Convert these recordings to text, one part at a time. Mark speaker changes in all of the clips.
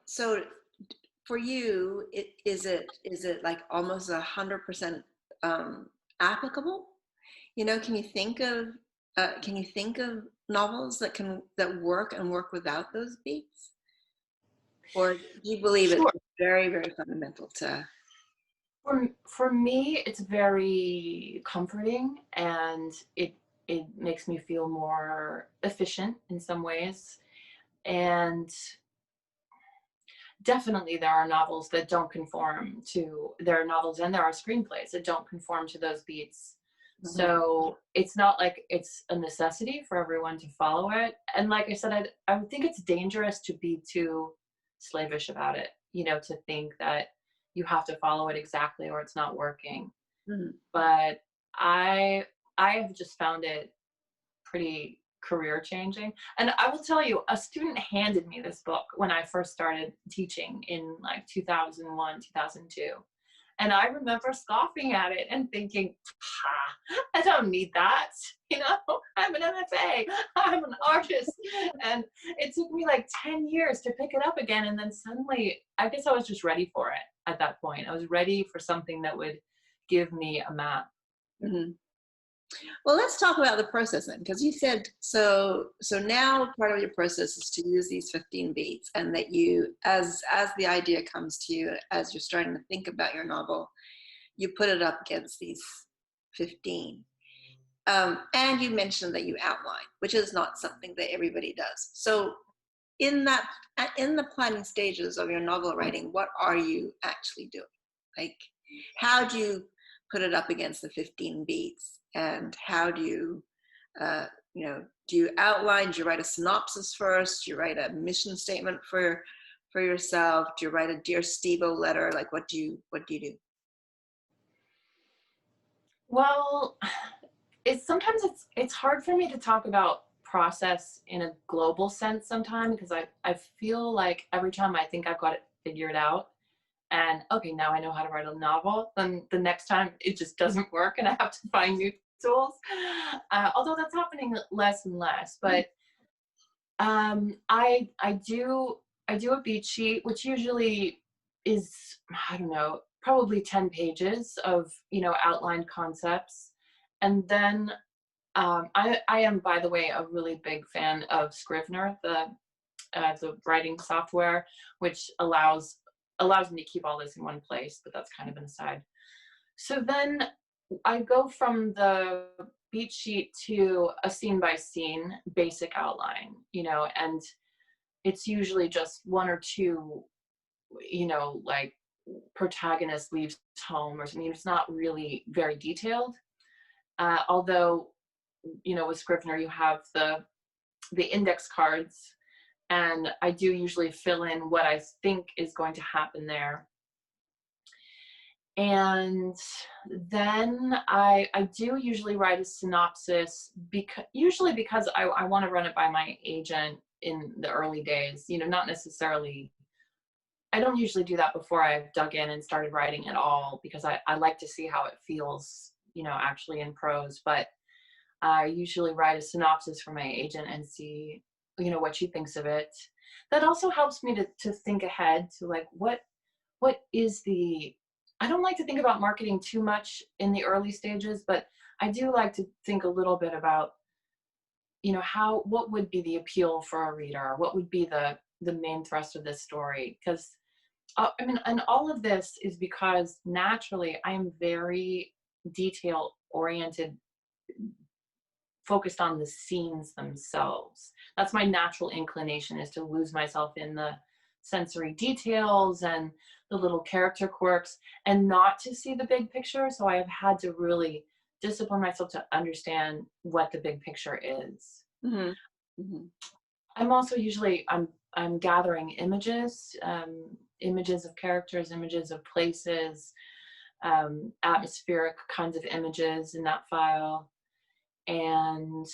Speaker 1: so for you, is it like almost 100% applicable? Can you think of novels that work and work without those beats? Or do you believe it's
Speaker 2: Sure.
Speaker 1: very, very fundamental to?
Speaker 2: For me, it's very comforting, and it makes me feel more efficient in some ways. And definitely there are novels that don't conform to, there are novels and there are screenplays that don't conform to those beats.
Speaker 1: Mhm.
Speaker 2: So it's not like it's a necessity for everyone to follow it. And like I said, I would think it's dangerous to be too slavish about it, to think that you have to follow it exactly or it's not working.
Speaker 1: Mhm.
Speaker 2: But I I have just found it pretty career changing. And I will tell you, a student handed me this book when I first started teaching in like 2001, 2002. And I remember scoffing at it and thinking, I don't need that. I'm an MFA, I'm an artist. And it took me like 10 years to pick it up again. And then suddenly, I guess I was just ready for it at that point. I was ready for something that would give me a map.
Speaker 1: Mhm. Well, let's talk about the process then, because you said so. So now part of your process is to use these 15 beats, and that you, as the idea comes to you, as you're starting to think about your novel, you put it up against these 15. And you mentioned that you outline, which is not something that everybody does. So in that, in the planning stages of your novel writing, what are you actually doing? Like, how do you put it up against the 15 beats, and how do you, uh, do you outline? Do you write a synopsis first? Do you write a mission statement for yourself? Do you write a Dear Steve-O letter? Like, what do you do?
Speaker 2: Well, sometimes it's hard for me to talk about process in a global sense sometimes, because I feel like every time I think I've got it figured out and okay, now I know how to write a novel, then the next time it just doesn't work and I have to find new tools. Although that's happening less and less. But I do a beat sheet, which usually is, I don't know, probably 10 pages of outlined concepts. And then I am, by the way, a really big fan of Scrivener, the writing software, which allows me to keep all this in one place. But that's kind of an aside. So then I go from the beat sheet to a scene by scene basic outline, and it's usually just one or two, like protagonist leaves home or something. It's not really very detailed. Although, with Scrivener, you have the index cards, and I do usually fill in what I think is going to happen there. And then I do usually write a synopsis, because I want to run it by my agent in the early days, not necessarily. I don't usually do that before I've dug in and started writing at all, because I like to see how it feels, actually in prose. But I usually write a synopsis for my agent and see, what she thinks of it. That also helps me to think ahead to like what is the, I don't like to think about marketing too much in the early stages, but I do like to think a little bit about, what would be the appeal for a reader? What would be the main thrust of this story? Because and all of this is because naturally I am very detail oriented, focused on the scenes themselves. That's my natural inclination, is to lose myself in the sensory details and the little character quirks and not to see the big picture. So I have had to really discipline myself to understand what the big picture is.
Speaker 1: Hmm. Hmm.
Speaker 2: I'm also usually I'm gathering images, images of characters, images of places, atmospheric kinds of images in that file. And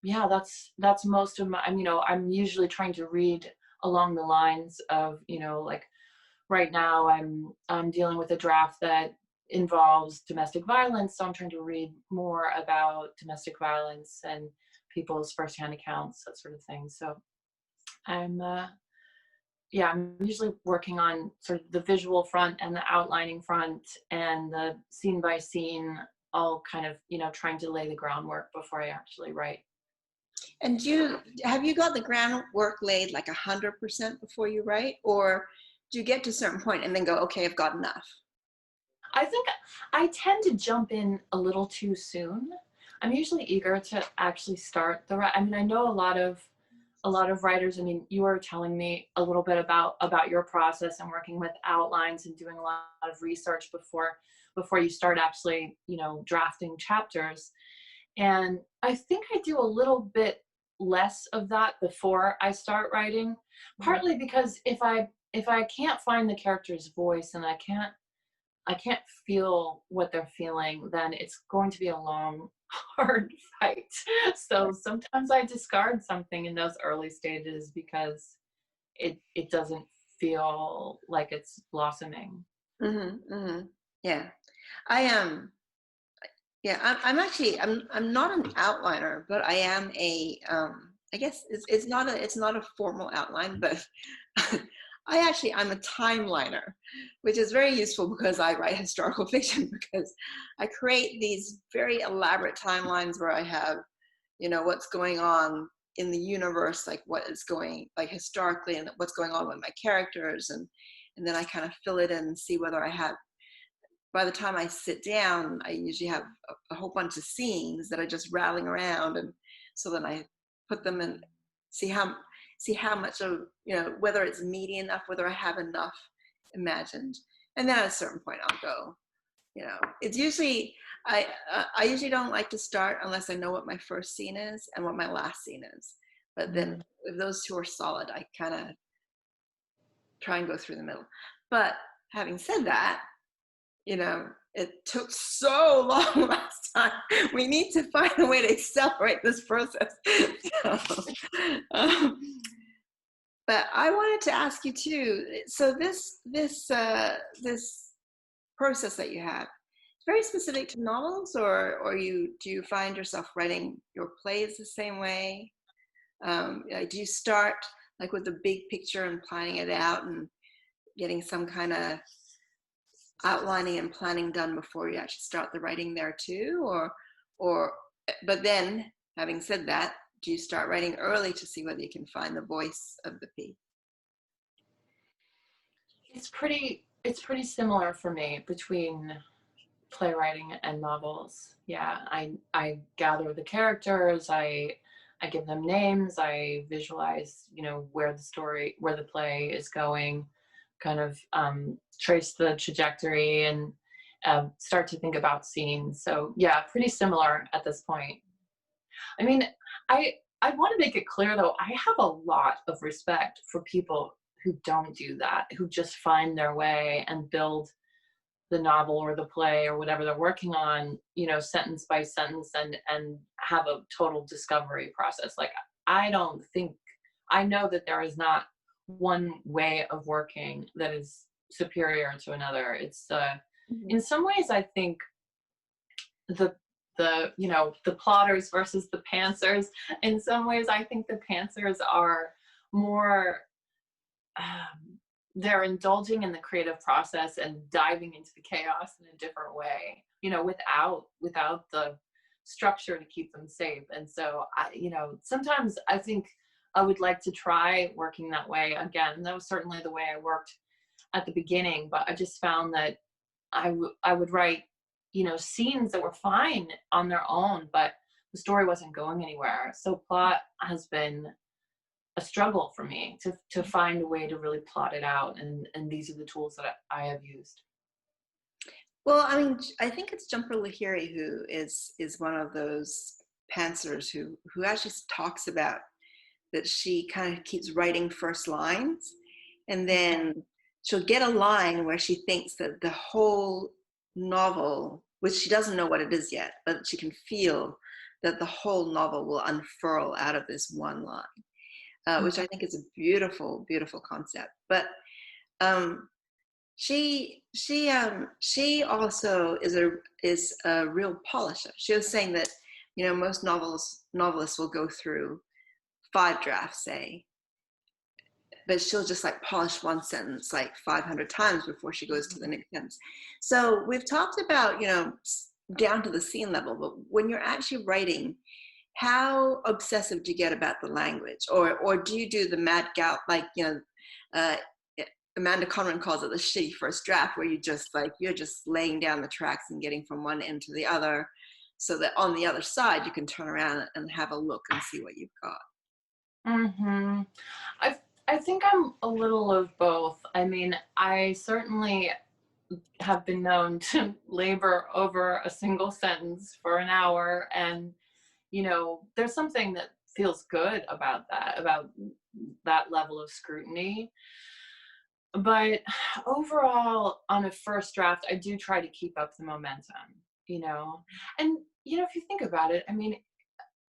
Speaker 2: yeah, that's most of my, I'm usually trying to read along the lines of, like right now I'm dealing with a draft that involves domestic violence, so I'm trying to read more about domestic violence and people's firsthand accounts, that sort of thing. So I'm yeah, I'm usually working on sort of the visual front and the outlining front and the scene by scene, all kind of, trying to lay the groundwork before I actually write.
Speaker 1: And have you got the groundwork laid like 100% before you write, or do you get to a certain point and then go, okay, I've got enough?
Speaker 2: I think I tend to jump in a little too soon. I'm usually eager to actually start I mean, I know a lot of writers. I mean, you were telling me a little bit about your process and working with outlines and doing a lot of research before you start actually, drafting chapters. And I think I do a little bit less of that before I start writing,
Speaker 1: Mhm.
Speaker 2: partly because if I can't find the character's voice and I can't feel what they're feeling, then it's going to be a long, hard fight. So sometimes I discard something in those early stages because it doesn't feel like it's blossoming.
Speaker 1: Mm-hmm, mm-hmm. Yeah, I am. Yeah, I'm actually I'm not an outliner, but I am I guess it's not a formal outline, but I'm a timeliner, which is very useful because I write historical fiction because I create these very elaborate timelines where I have, what's going on in the universe, like what is going like historically and what's going on with my characters, and then I kind of fill it in and see whether I have, by the time I sit down, I usually have a whole bunch of scenes that are just rattling around, and so then I put them in, see how see how much of, whether it's meaty enough, whether I have enough imagined, and then at a certain point I'll go. It's usually I usually don't like to start unless I know what my first scene is and what my last scene is. But then
Speaker 2: Mm.
Speaker 1: if those two are solid, I kind of try and go through the middle. But having said that, it took so long last time. We need to find a way to accelerate this process. So, um, but I wanted to ask you too. So this process that you have, it's very specific to novels, or do you find yourself writing your plays the same way? Do you start like with the big picture and planning it out and getting some kind of outlining and planning done before you actually start the writing there too, or but then having said that, do you start writing early to see whether you can find the voice of the piece?
Speaker 2: It's pretty similar for me between playwriting and novels. Yeah, I gather the characters, I give them names, I visualize, where the play is going, kind of trace the trajectory and start to think about scenes. So yeah, pretty similar at this point. I mean, I want to make it clear though, I have a lot of respect for people who don't do that, who just find their way and build the novel or the play or whatever they're working on, sentence by sentence and have a total discovery process. Like, I don't think, I know that there is not one way of working that is superior to another. It's
Speaker 1: Mhm.
Speaker 2: in some ways I think the the plotters versus the pantsers. In some ways I think the pantsers are more they're indulging in the creative process and diving into the chaos in a different way, without the structure to keep them safe. And so sometimes I think I would like to try working that way again. That was certainly the way I worked at the beginning, but I just found that I would write, scenes that were fine on their own, but the story wasn't going anywhere. So plot has been a struggle for me to find a way to really plot it out, and these are the tools that I have used.
Speaker 1: Well, I mean, I think it's Jumper Lahiri who is one of those pantsers who actually talks about that she kind of keeps writing first lines, and then she'll get a line where she thinks that the whole novel, which she doesn't know what it is yet, but she can feel that the whole novel will unfurl out of this one line, which I think is a beautiful, beautiful concept. But um, she also is a real polisher. She was saying that most novelists will go through 5 drafts, say, but she'll just like polish one sentence like 500 times before she goes to the next sentence. So we've talked about, down to the scene level, but when you're actually writing, how obsessive do you get about the language, or do you do the mad gal, like, uh, Amanda Conran calls it the shitty first draft, where you're just laying down the tracks and getting from one end to the other, so that on the other side you can turn around and have a look and see what you've got.
Speaker 2: Mm-hmm. I think I'm a little of both. I mean, I certainly have been known to labor over a single sentence for an hour, and there's something that feels good about that level of scrutiny. But overall, on a first draft, I do try to keep up the momentum, and if you think about it, I mean,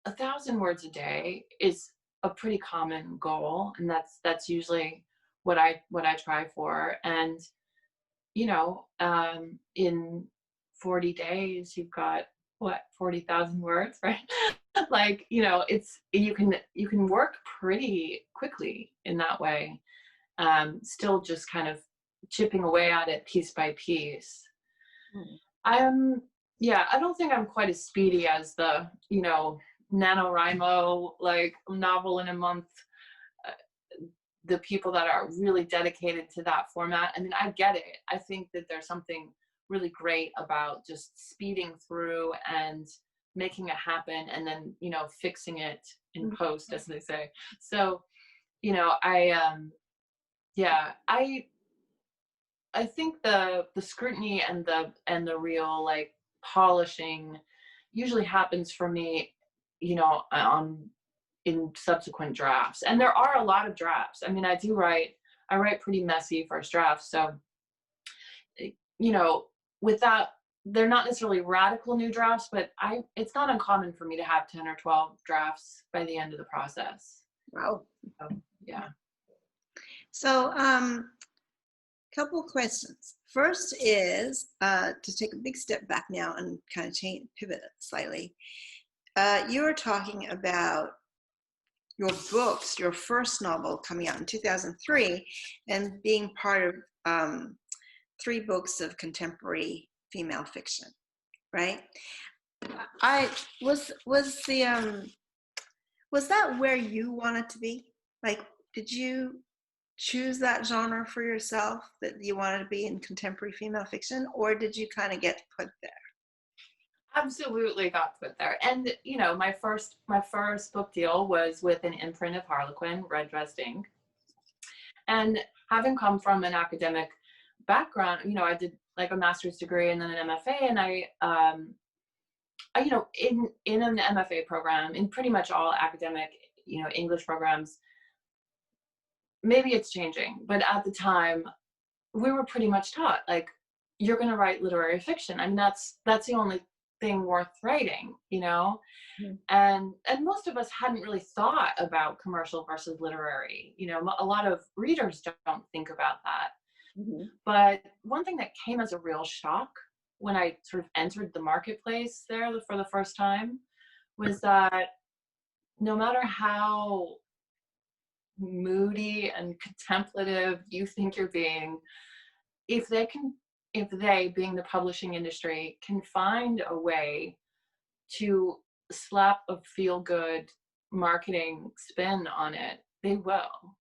Speaker 2: 1,000 words a day is a pretty common goal, and that's usually what I try for. And in 40 days, you've got what, 40,000 words, right? Like, you can work pretty quickly in that way. Still just kind of chipping away at it piece by piece. Yeah, I don't think I'm quite as speedy as the, NaNoWriMo, like, novel in a month, the people that are really dedicated to that format. I mean, I get it. I think that there's something really great about just speeding through and making it happen, and then, fixing it in post, as they say. So, I think the scrutiny and the real, like, polishing usually happens for me, in subsequent drafts. And there are a lot of drafts. I mean, I write pretty messy first drafts. So, with that, they're not necessarily radical new drafts, but it's not uncommon for me to have 10 or 12 drafts by the end of the process.
Speaker 1: Wow.
Speaker 2: So, yeah.
Speaker 1: So, couple questions. First is to take a big step back now and kind of pivot it slightly. You were talking about your books, your first novel coming out in 2003, and being part of 3 books of contemporary female fiction, right? Was that where you wanted to be? Like, did you choose that genre for yourself, that you wanted to be in contemporary female fiction, or did you kind of get put there?
Speaker 2: Absolutely got put there. And my first book deal was with an imprint of Harlequin, Red Dressed Ink. And having come from an academic background, I did like a master's degree and then an MFA, and I in an MFA program, in pretty much all academic, English programs, maybe it's changing, but at the time we were pretty much taught, like, you're going to write literary fiction. I mean, that's the only thing worth writing, and most of us hadn't really thought about commercial versus literary. A lot of readers don't think about that. But one thing that came as a real shock when I sort of entered the marketplace there for the first time was that no matter how moody and contemplative you think you're being, if they, being the publishing industry, can find a way to slap a feel-good marketing spin on it, they will.